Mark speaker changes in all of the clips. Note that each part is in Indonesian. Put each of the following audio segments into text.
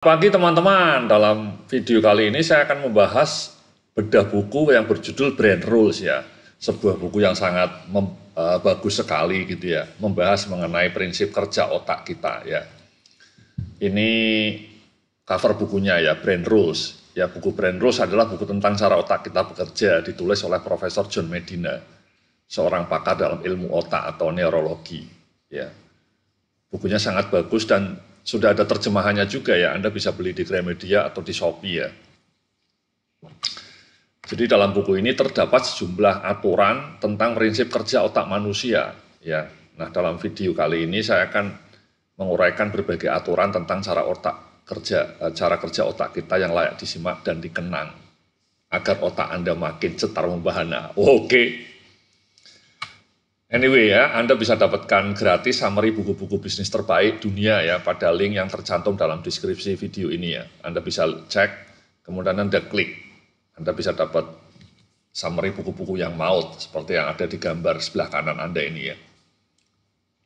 Speaker 1: Pagi teman-teman, dalam video kali ini saya akan membahas bedah buku yang berjudul Brain Rules ya. Sebuah buku yang sangat bagus sekali gitu ya, membahas mengenai prinsip kerja otak kita ya. Ini cover bukunya ya, Brain Rules. Ya, buku Brain Rules adalah buku tentang cara otak kita bekerja, ditulis oleh Profesor John Medina, seorang pakar dalam ilmu otak atau neurologi ya. Bukunya sangat bagus dan sudah ada terjemahannya juga ya, Anda bisa beli di Gramedia atau di Shopee ya. Jadi dalam buku ini terdapat sejumlah aturan tentang prinsip kerja otak manusia ya. Nah, dalam video kali ini saya akan menguraikan berbagai aturan tentang cara kerja otak kita yang layak disimak dan dikenang agar otak Anda makin cetar membahana. Oke. Anyway ya, Anda bisa dapatkan gratis summary buku-buku bisnis terbaik dunia ya pada link yang tercantum dalam deskripsi video ini ya. Anda bisa cek, kemudian Anda klik. Anda bisa dapat summary buku-buku yang maut seperti yang ada di gambar sebelah kanan Anda ini ya.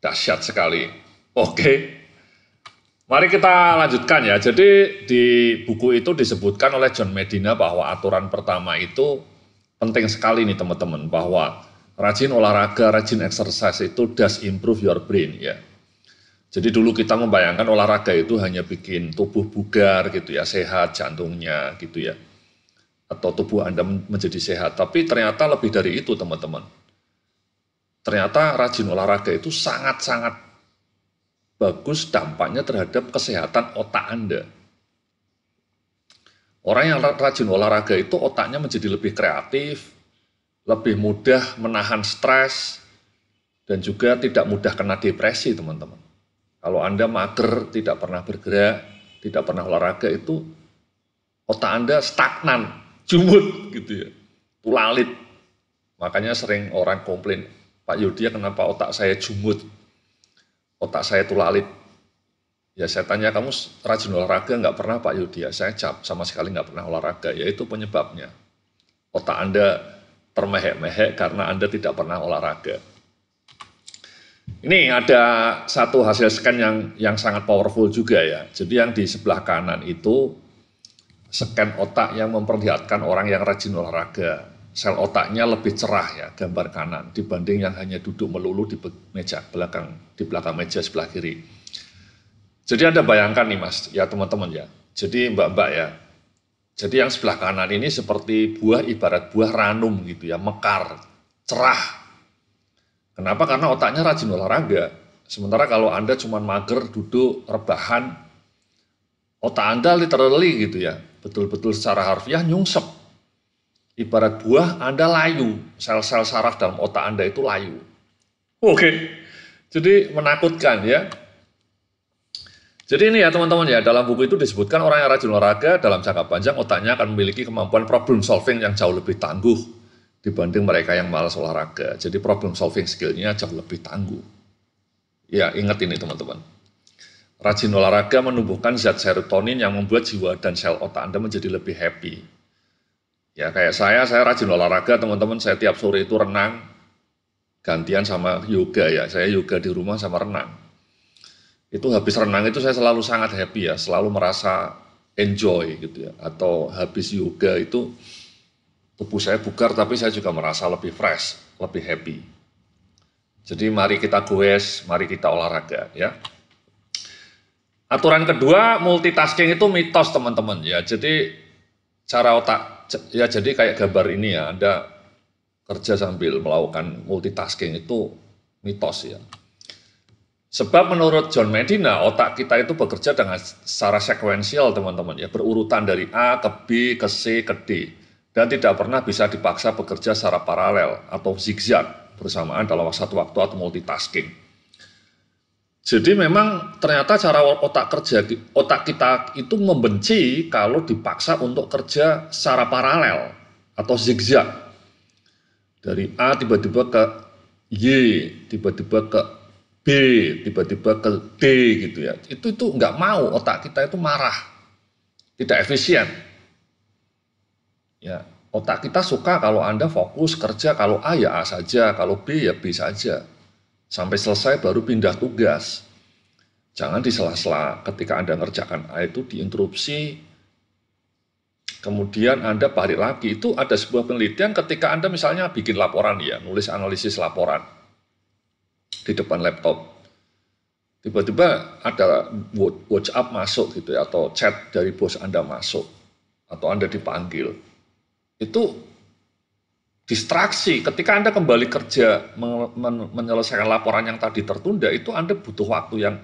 Speaker 1: Dahsyat sekali. Oke. Mari kita lanjutkan ya. Jadi di buku itu disebutkan oleh John Medina bahwa aturan pertama itu penting sekali nih teman-teman, bahwa rajin olahraga, rajin exercise itu does improve your brain ya. Jadi dulu kita membayangkan olahraga itu hanya bikin tubuh bugar gitu ya, sehat jantungnya gitu ya. Atau tubuh Anda menjadi sehat, tapi ternyata lebih dari itu teman-teman. Ternyata rajin olahraga itu sangat-sangat bagus dampaknya terhadap kesehatan otak Anda. Orang yang rajin olahraga itu otaknya menjadi lebih kreatif, lebih mudah menahan stres, dan juga tidak mudah kena depresi teman-teman. Kalau Anda mager, tidak pernah bergerak, tidak pernah olahraga, itu otak Anda stagnan, jumut gitu ya, tulalit. Makanya sering orang komplain, Pak Yudya kenapa otak saya jumut, otak saya tulalit. Ya saya tanya, kamu rajin olahraga nggak pernah Pak Yudya? Saya sama sekali nggak pernah olahraga, ya itu penyebabnya. Otak Anda termehek-mehek karena Anda tidak pernah olahraga. Ini ada satu hasil scan yang sangat powerful juga ya. Jadi yang di sebelah kanan itu scan otak yang memperlihatkan orang yang rajin olahraga. Sel otaknya lebih cerah ya, gambar kanan, dibanding yang hanya duduk melulu di belakang meja sebelah kiri. Jadi Anda bayangkan nih Mas, ya teman-teman ya. Jadi Mbak-mbak ya. Jadi yang sebelah kanan ini seperti ibarat buah ranum gitu ya, mekar, cerah. Kenapa? Karena otaknya rajin olahraga. Sementara kalau Anda cuma mager, duduk, rebahan, otak Anda literally gitu ya, betul-betul secara harfiah nyungsep. Ibarat buah Anda layu, sel-sel saraf dalam otak Anda itu layu. Oke, jadi menakutkan ya. Jadi ini ya teman-teman ya, dalam buku itu disebutkan orang yang rajin olahraga dalam jangka panjang otaknya akan memiliki kemampuan problem solving yang jauh lebih tangguh dibanding mereka yang malas olahraga. Jadi problem solving skill-nya jauh lebih tangguh. Ya ingat ini teman-teman. Rajin olahraga menumbuhkan zat serotonin yang membuat jiwa dan sel otak Anda menjadi lebih happy. Ya kayak saya rajin olahraga teman-teman, saya tiap sore itu renang, gantian sama yoga ya, saya yoga di rumah sama renang. Itu habis renang itu saya selalu sangat happy ya, selalu merasa enjoy gitu ya. Atau habis yoga itu tubuh saya bugar tapi saya juga merasa lebih fresh, lebih happy. Jadi mari kita goes, mari kita olahraga ya. Aturan kedua, multitasking itu mitos teman-teman ya. Jadi cara otak, ya jadi kayak gambar ini ya, Anda kerja sambil melakukan multitasking itu mitos ya. Sebab menurut John Medina, otak kita itu bekerja dengan secara sekuensial teman-teman ya, berurutan dari A ke B, ke C, ke D. Dan tidak pernah bisa dipaksa bekerja secara paralel atau zigzag bersamaan dalam satu waktu atau multitasking. Jadi memang ternyata cara otak kita itu membenci kalau dipaksa untuk kerja secara paralel atau zigzag. Dari A tiba-tiba ke Y, tiba-tiba ke B, tiba-tiba ke D gitu ya. Itu nggak mau, otak kita itu marah, tidak efisien. Ya, otak kita suka kalau Anda fokus kerja, kalau A ya A saja, kalau B ya B saja. Sampai selesai baru pindah tugas. Jangan di sela-sela ketika Anda ngerjakan A itu diinterupsi, kemudian Anda balik lagi. Itu ada sebuah penelitian ketika Anda misalnya bikin laporan ya, nulis analisis laporan di depan laptop. Tiba-tiba ada WhatsApp masuk gitu ya, atau chat dari bos Anda masuk, atau Anda dipanggil. Itu distraksi. Ketika Anda kembali kerja menyelesaikan laporan yang tadi tertunda, itu Anda butuh waktu yang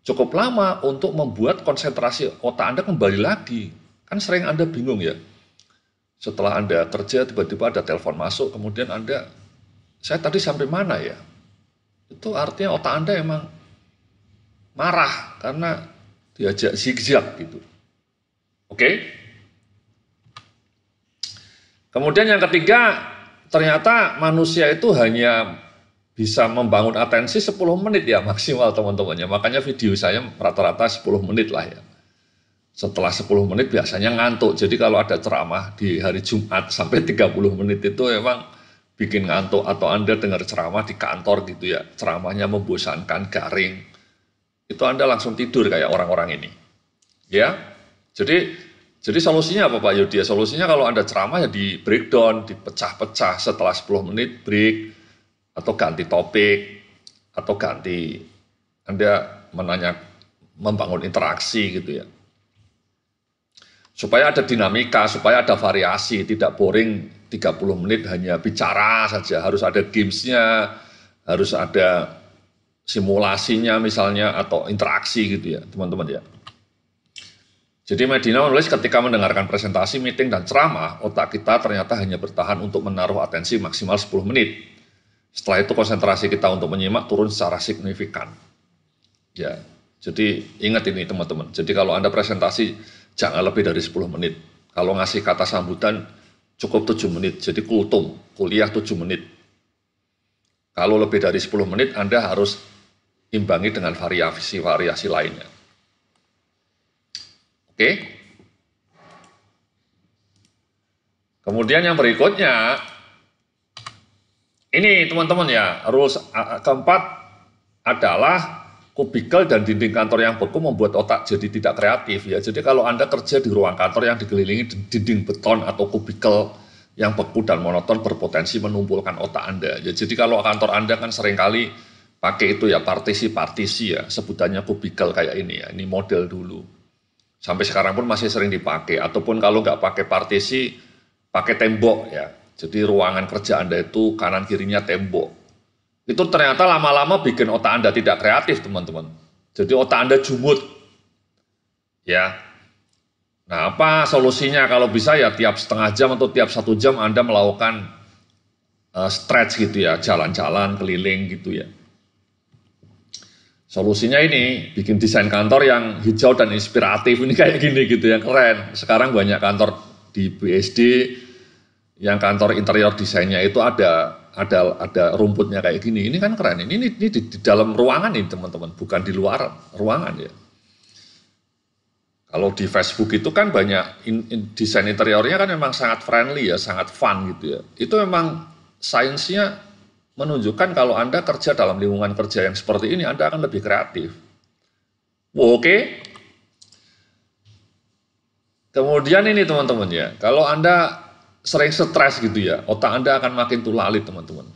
Speaker 1: cukup lama untuk membuat konsentrasi otak Anda kembali lagi. Kan sering Anda bingung ya. Setelah Anda kerja, tiba-tiba ada telepon masuk, kemudian Anda, saya tadi sampai mana ya? Itu artinya otak Anda emang marah karena diajak zigzag gitu. Oke? Kemudian yang ketiga, ternyata manusia itu hanya bisa membangun atensi 10 menit ya maksimal teman-temannya. Makanya video saya rata-rata 10 menit lah ya. Setelah 10 menit biasanya ngantuk. Jadi kalau ada ceramah di hari Jumat sampai 30 menit itu memang bikin ngantuk. Atau Anda dengar ceramah di kantor gitu ya. Ceramahnya membosankan, garing. Itu Anda langsung tidur kayak orang-orang ini. Ya, jadi solusinya apa Pak Yudi? Solusinya kalau Anda ceramah ya di breakdown, dipecah-pecah setelah 10 menit break, atau ganti topik, atau ganti Anda membangun interaksi gitu ya. Supaya ada dinamika, supaya ada variasi, tidak boring 30 menit hanya bicara saja, harus ada gamesnya, harus ada simulasinya misalnya, atau interaksi gitu ya teman-teman ya. Jadi Medina menulis ketika mendengarkan presentasi, meeting, dan ceramah, otak kita ternyata hanya bertahan untuk menaruh atensi maksimal 10 menit. Setelah itu konsentrasi kita untuk menyimak turun secara signifikan. Ya, jadi ingat ini teman-teman. Jadi kalau Anda presentasi jangan lebih dari 10 menit. Kalau ngasih kata sambutan cukup 7 menit. Jadi kultum, kuliah 7 menit. Kalau lebih dari 10 menit Anda harus imbangi dengan variasi lainnya. Oke. Kemudian yang berikutnya, ini teman-teman ya, rules keempat adalah kubikel dan dinding kantor yang beku membuat otak jadi tidak kreatif ya. Jadi kalau Anda kerja di ruang kantor yang dikelilingi dinding beton atau kubikel yang beku dan monoton berpotensi menumpulkan otak Anda. Ya, jadi kalau kantor Anda kan seringkali pakai itu ya partisi-partisi ya, sebutannya kubikel kayak ini ya. Ini model dulu. Sampai sekarang pun masih sering dipakai. Ataupun kalau nggak pakai partisi, pakai tembok ya. Jadi ruangan kerja Anda itu kanan kirinya tembok. Itu ternyata lama-lama bikin otak Anda tidak kreatif teman-teman. Jadi otak Anda jumut. Ya. Nah apa solusinya? Kalau bisa ya tiap setengah jam atau tiap 1 jam Anda melakukan stretch gitu ya. Jalan-jalan keliling gitu ya. Solusinya ini bikin desain kantor yang hijau dan inspiratif. Ini kayak gini gitu yang keren. Sekarang banyak kantor di BSD yang kantor interior desainnya itu ada rumputnya kayak gini. Ini kan keren. Ini di dalam ruangan ini teman-teman, bukan di luar ruangan ya. Kalau di Facebook itu kan banyak desain interiornya kan memang sangat friendly ya, sangat fun gitu ya. Itu memang sainsnya menunjukkan kalau Anda kerja dalam lingkungan kerja yang seperti ini, Anda akan lebih kreatif. Oke. Kemudian ini teman-teman ya, kalau Anda sering stres gitu ya, otak Anda akan makin tulalit teman-teman.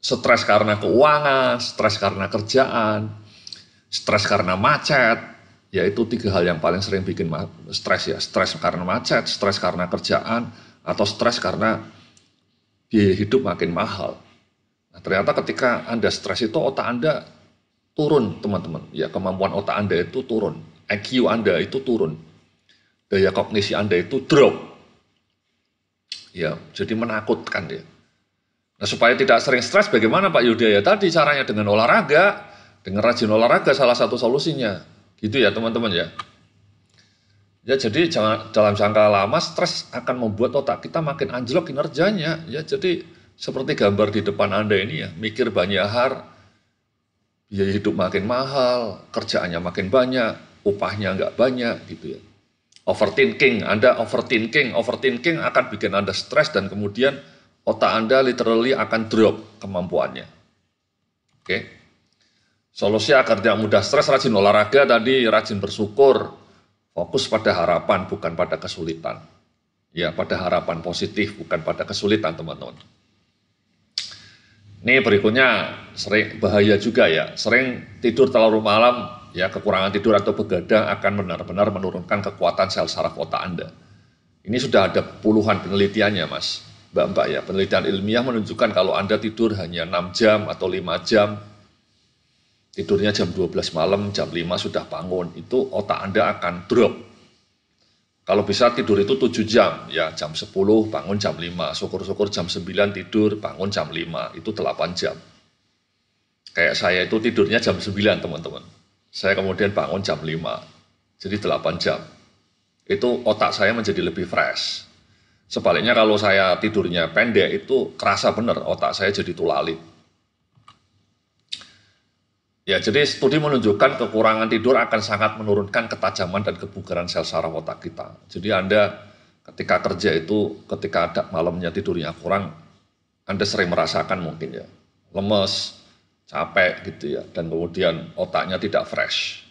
Speaker 1: Stres karena keuangan, stres karena kerjaan, stres karena macet, yaitu 3 hal yang paling sering bikin stres ya. Stres karena macet, stres karena kerjaan, atau stres karena biaya hidup makin mahal. Nah, ternyata ketika Anda stres itu otak Anda turun teman-teman. Ya, kemampuan otak Anda itu turun. IQ Anda itu turun. Daya kognisi Anda itu drop. Ya, jadi menakutkan ya. Nah, supaya tidak sering stres bagaimana Pak Yuda ya? Tadi caranya dengan olahraga, dengan rajin olahraga salah satu solusinya. Gitu ya teman-teman ya. Ya, jadi dalam jangka lama stres akan membuat otak kita makin anjlok kinerjanya. Ya, jadi seperti gambar di depan Anda ini ya, mikir banyak hal, biaya hidup makin mahal, kerjaannya makin banyak, upahnya nggak banyak gitu ya. Overthinking, Anda overthinking akan bikin Anda stres dan kemudian otak Anda literally akan drop kemampuannya. Oke. Solusi agar tidak mudah stres, rajin olahraga tadi, rajin bersyukur, fokus pada harapan bukan pada kesulitan. Ya, pada harapan positif bukan pada kesulitan, teman-teman. Ini berikutnya sering bahaya juga ya, sering tidur terlalu malam, ya kekurangan tidur atau begadang akan benar-benar menurunkan kekuatan sel saraf otak Anda. Ini sudah ada puluhan penelitiannya Mas, Mbak-mbak ya, penelitian ilmiah menunjukkan kalau Anda tidur hanya 6 jam atau 5 jam, tidurnya jam 12 malam, jam 5 sudah bangun, itu otak Anda akan drop. Kalau bisa tidur itu 7 jam, ya jam 10 bangun jam 5, syukur-syukur jam 9 tidur, bangun jam 5, itu 8 jam. Kayak saya itu tidurnya jam 9 teman-teman, saya kemudian bangun jam 5, jadi 8 jam. Itu otak saya menjadi lebih fresh. Sebaliknya kalau saya tidurnya pendek, itu kerasa benar otak saya jadi tulalit. Ya, jadi studi menunjukkan kekurangan tidur akan sangat menurunkan ketajaman dan kebugaran sel saraf otak kita. Jadi Anda ketika kerja itu, ketika ada malamnya tidurnya kurang, Anda sering merasakan mungkin ya, lemes, capek gitu ya, dan kemudian otaknya tidak fresh.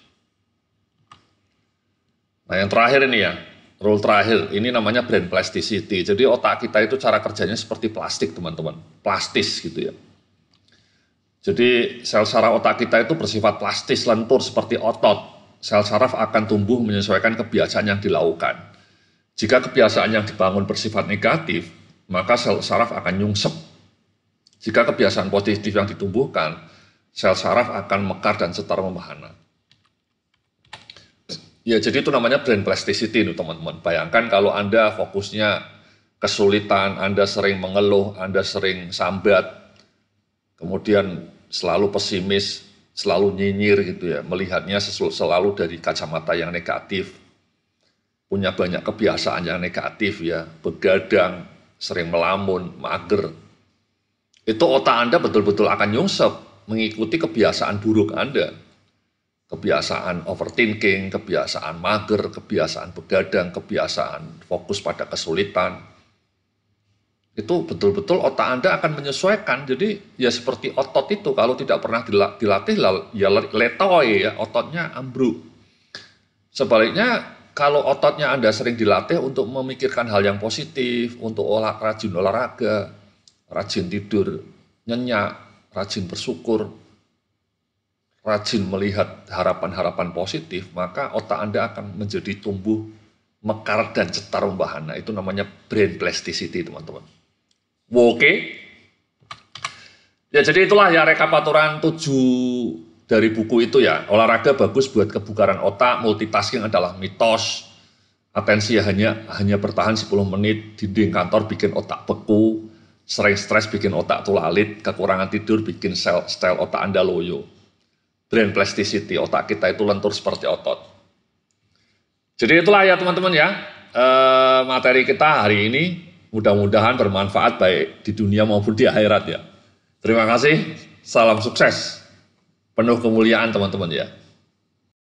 Speaker 1: Nah yang terakhir ini ya, rule terakhir, ini namanya brain plasticity. Jadi otak kita itu cara kerjanya seperti plastik teman-teman, plastis gitu ya. Jadi sel saraf otak kita itu bersifat plastis, lentur seperti otot. Sel saraf akan tumbuh menyesuaikan kebiasaan yang dilakukan. Jika kebiasaan yang dibangun bersifat negatif, maka sel saraf akan nyungsep. Jika kebiasaan positif yang ditumbuhkan, sel saraf akan mekar dan setar membahana. Ya, jadi itu namanya brain plasticity nih teman-teman. Bayangkan kalau Anda fokusnya kesulitan, Anda sering mengeluh, Anda sering sambat, kemudian selalu pesimis, selalu nyinyir gitu ya, melihatnya selalu dari kacamata yang negatif, punya banyak kebiasaan yang negatif ya, begadang, sering melamun, mager. Itu otak Anda betul-betul akan nyungsep mengikuti kebiasaan buruk Anda. Kebiasaan overthinking, kebiasaan mager, kebiasaan begadang, kebiasaan fokus pada kesulitan. Itu betul-betul otak Anda akan menyesuaikan. Jadi ya seperti otot itu, kalau tidak pernah dilatih ya letoy ya, ototnya ambruk. Sebaliknya kalau ototnya Anda sering dilatih untuk memikirkan hal yang positif, untuk rajin olahraga, rajin tidur nyenyak, rajin bersyukur, rajin melihat harapan-harapan positif, maka otak Anda akan menjadi tumbuh mekar dan cetar membahana. Itu namanya brain plasticity teman-teman. Oke. Ya jadi itulah ya rekapitulasi 7 dari buku itu ya. Olahraga bagus buat kebugaran otak, multitasking adalah mitos. Atensi hanya bertahan 10 menit, dinding kantor bikin otak beku, sering stres bikin otak tulalit, kekurangan tidur bikin sel otak Anda loyo. Brain plasticity, otak kita itu lentur seperti otot. Jadi itulah ya teman-teman ya, materi kita hari ini. Mudah-mudahan bermanfaat baik di dunia maupun di akhirat ya. Terima kasih, salam sukses, penuh kemuliaan teman-teman ya.